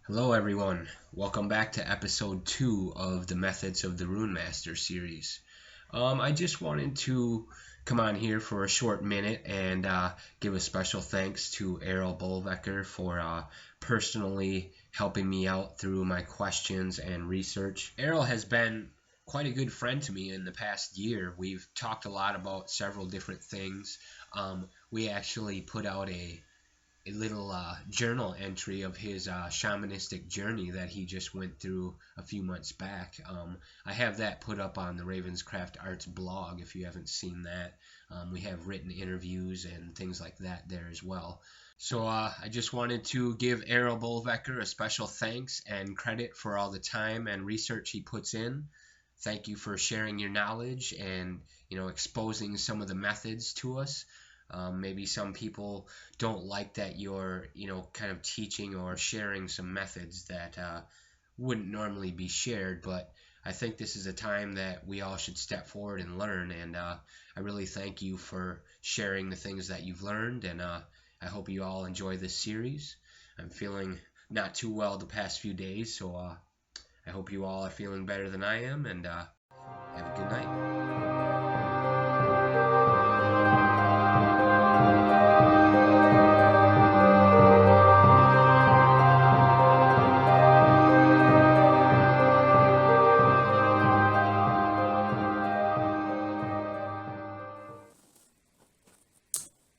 Hello everyone, welcome back to episode 2 of the Methods of the Rune Master series. I just wanted to come on here for a short minute and give a special thanks to Eril Bolverkr for personally helping me out through my questions and research. Eril has been quite a good friend to me in the past year. We've talked a lot about several different things. We actually put out a little journal entry of his shamanistic journey that he just went through a few months back. I have that put up on the Ravenscraft Arts blog if you haven't seen that. We have written interviews and things like that there as well. So I just wanted to give Eril Bolverkr a special thanks and credit for all the time and research he puts in. Thank you for sharing your knowledge and exposing some of the methods to us. Maybe some people don't like that you're, kind of teaching or sharing some methods that wouldn't normally be shared, but I think this is a time that we all should step forward and learn, and I really thank you for sharing the things that you've learned, and I hope you all enjoy this series. I'm feeling not too well the past few days, so I hope you all are feeling better than I am, and have a good night.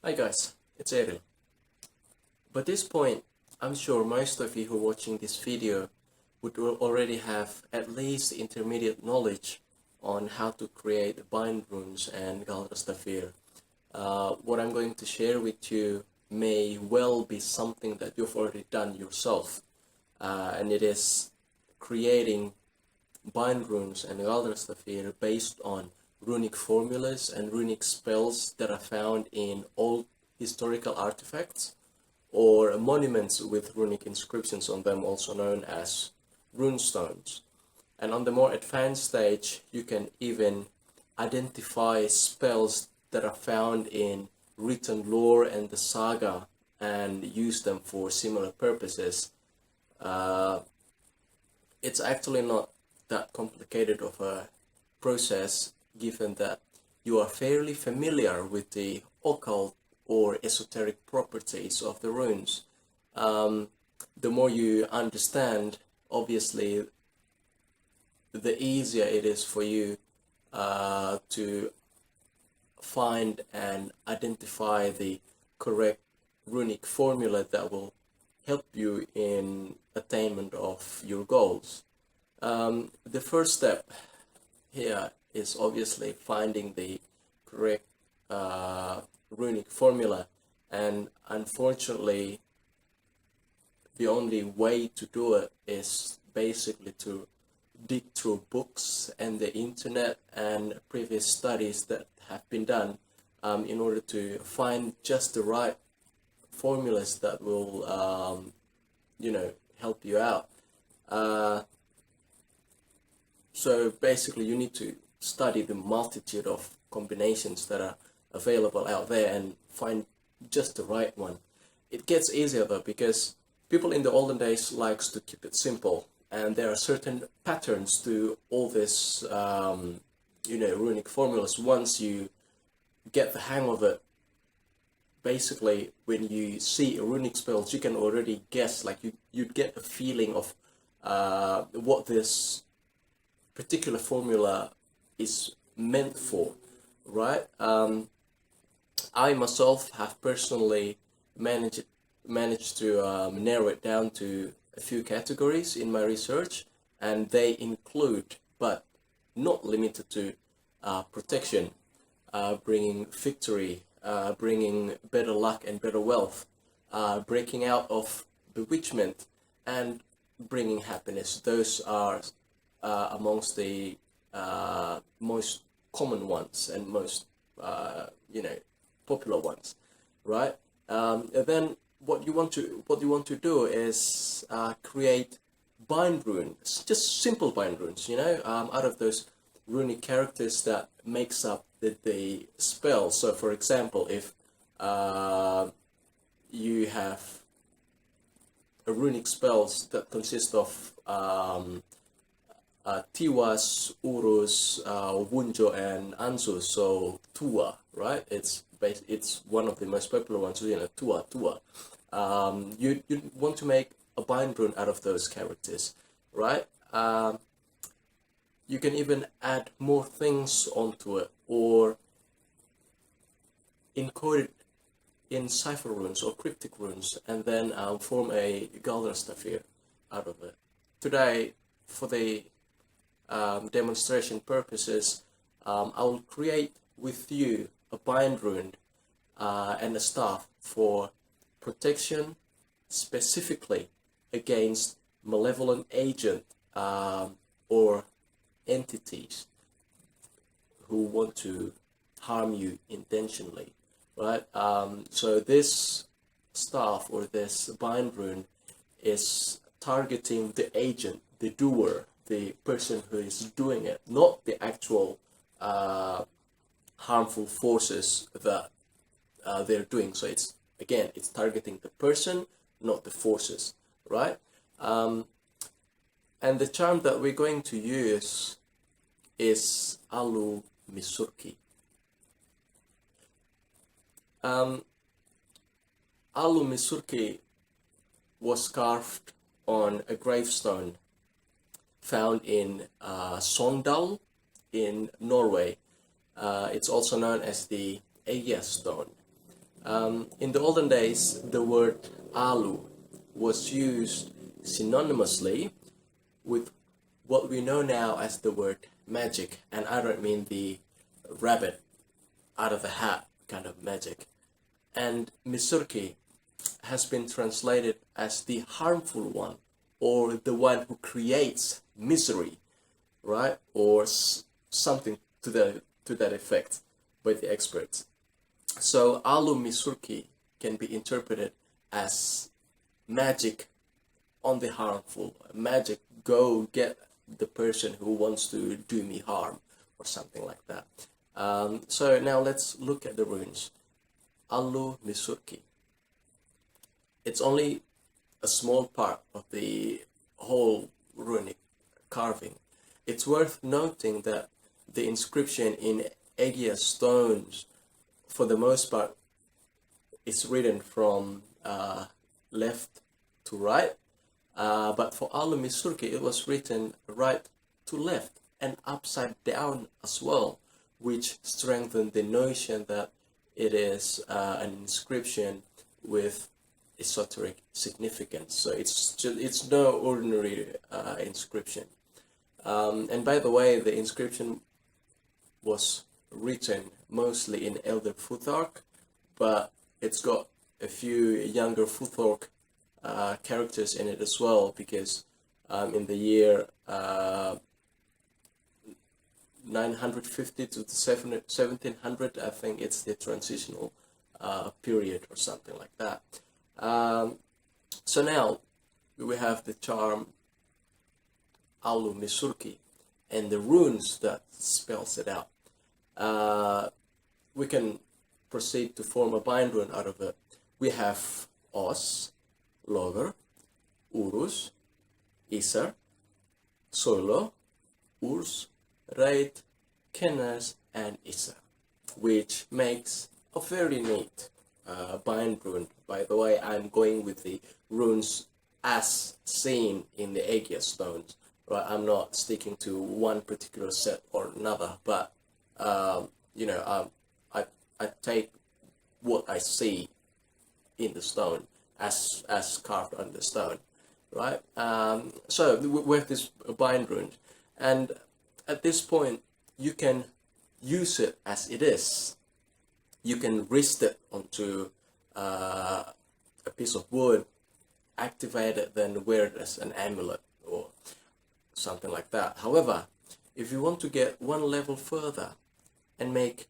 Hi guys, it's Eril. By this point, I'm sure most of you who are watching this video would already have at least intermediate knowledge on how to create bind runes and Galdrastafir. What I'm going to share with you may well be something that you've already done yourself, and it is creating bind runes and Galdrastafir based on runic formulas and runic spells that are found in old historical artifacts or monuments with runic inscriptions on them, also known as runestones. And on the more advanced stage, you can even identify spells that are found in written lore and the saga and use them for similar purposes. It's actually not that complicated of a process, given that you are fairly familiar with the occult or esoteric properties of the runes. The more you understand, obviously, the easier it is for you to find and identify the correct runic formula that will help you in attainment of your goals. The first step here is obviously finding the correct runic formula, and unfortunately the only way to do it is basically to dig through books and the internet and previous studies that have been done in order to find just the right formulas that will help you out. So basically you need to study the multitude of combinations that are available out there and find just the right one. It gets easier though, because people in the olden days likes to keep it simple, and there are certain patterns to all this runic formulas. Once you get the hang of it, basically when you see runic spells, you can already guess, like you'd get a feeling of what this particular formula is meant for, right? I myself have personally managed to narrow it down to a few categories in my research, and they include, but not limited to, protection, bringing victory, bringing better luck and better wealth, breaking out of bewitchment, and bringing happiness. Those are amongst the most common ones and most popular ones, right? And then what you want to do is create bind runes, just simple bind runes, out of those runic characters that makes up the spell. So, for example, if you have a runic spells that consist of Tiwas, Urus, Wunjo, and Ansu. So Tua, right? It's one of the most popular ones. Tua. You want to make a bind rune out of those characters, right? You can even add more things onto it, or encode it in cipher runes or cryptic runes, and then form a Galdrastafir out of it. Today, for the demonstration purposes, I will create with you a bind rune and a staff for protection, specifically against malevolent agent or entities who want to harm you intentionally, right? So this staff or this bind rune is targeting the agent, the doer, the person who is doing it, not the actual harmful forces that they're doing. So it's targeting the person, not the forces, right? And the charm that we're going to use is Alu Misurki. Alu Misurki was carved on a gravestone found in Sogndal in Norway. It's also known as the Eia stone. In the olden days, the word Alu was used synonymously with what we know now as the word magic, and I don't mean the rabbit out of a hat kind of magic. And Misurki has been translated as the harmful one, or the one who creates misery, right? Or something to that effect by the experts. So Alu Misurki can be interpreted as magic on the harmful, magic, go get the person who wants to do me harm, or something like that. So now let's look at the runes. Alu Misurki. It's only a small part of the whole runic carving. It's worth noting that the inscription in Egia stones, for the most part, is written from left to right. But for Alu Misurki, it was written right to left and upside down as well, which strengthened the notion that it is an inscription with esoteric significance. So it's no ordinary inscription. And by the way, the inscription was written mostly in Elder Futhark, but it's got a few younger Futhark characters in it as well, because in the year 950 to 1700, I think it's the transitional period or something like that. So now we have the charm Alu Misurki and the runes that spells it out. We can proceed to form a bind rune out of it. We have Os, Logar, Urus, Isar, Solo, Urs, Reit, Kenas, and Isar, which makes a very neat bind rune. By the way, I'm going with the runes as seen in the Egia stones. Right, I'm not sticking to one particular set or another, but I take what I see in the stone as carved on the stone, right? So we have this bind rune, and at this point you can use it as it is. You can wrist it onto a piece of wood, activate it, then wear it as an amulet or something like that. However, if you want to get one level further and make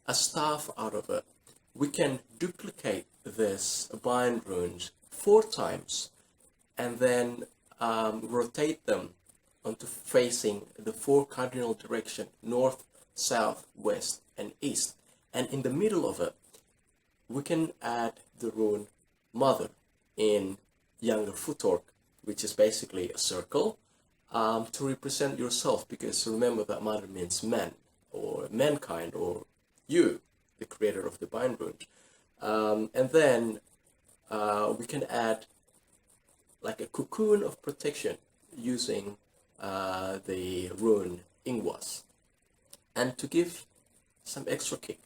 a staff out of it, we can duplicate this bind runes 4 times and then rotate them onto facing the 4 cardinal direction: north, south, west, and east. And in the middle of it, we can add the rune mother in younger footwork, which is basically a circle, to represent yourself, because remember that mother means man, or mankind, or you, the creator of the bind rune. And then we can add like a cocoon of protection using the rune Ingwas. And to give some extra kick,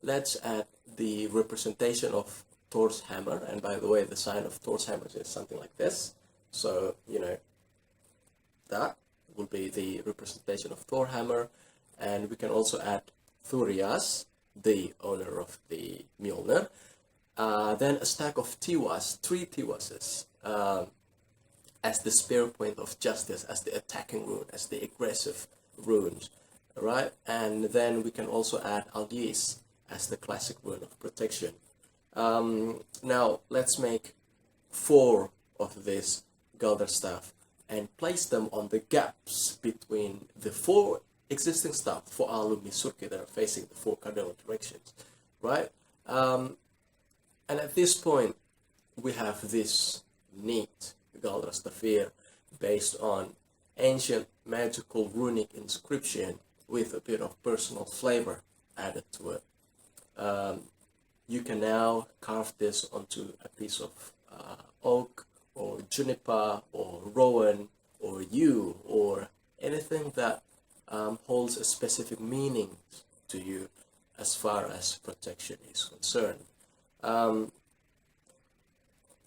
let's add the representation of Thor's hammer. And by the way, the sign of Thor's hammer is something like this. So, you know, that will be the representation of Thor hammer. And we can also add Thurias, the owner of the Mjolnir. Then a stack of Tiwas, 3 Tiwases, as the spear point of justice, as the attacking rune, as the aggressive runes, right? And then we can also add Aldiz as the classic rune of protection. Now let's make 4 of this Galdrastaff and place them on the gaps between the 4 existing staff for Alumi Surki that are facing the 4 cardinal directions, right? And at this point, we have this neat Galdrastafir based on ancient magical runic inscription with a bit of personal flavor added to it. You can now carve this onto a piece of oak or juniper or rowan or yew or anything that holds a specific meaning to you as far as protection is concerned.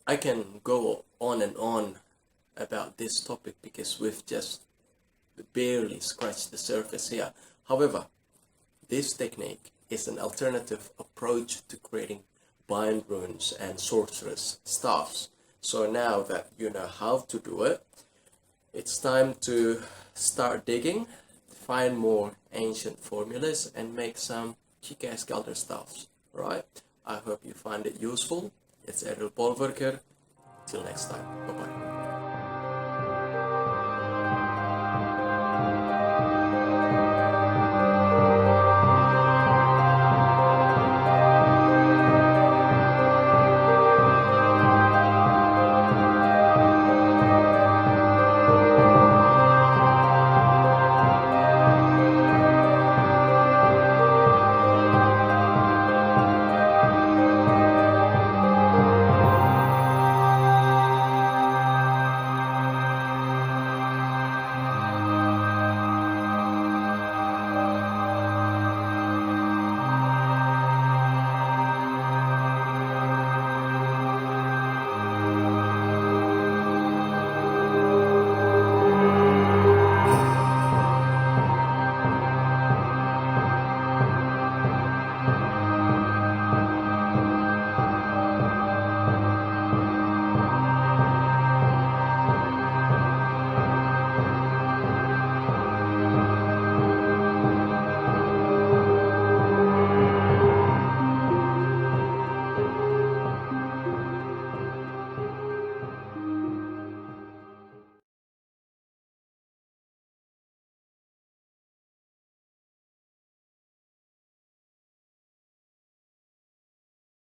I can go on and on about this topic because we've just barely scratched the surface here. However, this technique is an alternative approach to creating bind runes and sorceress staffs. So now that you know how to do it, it's time to start digging, find more ancient formulas, and make some kick-ass Galder staffs, right? I hope you find it useful. It's Eril Bolverkr. Till next time. Bye-bye.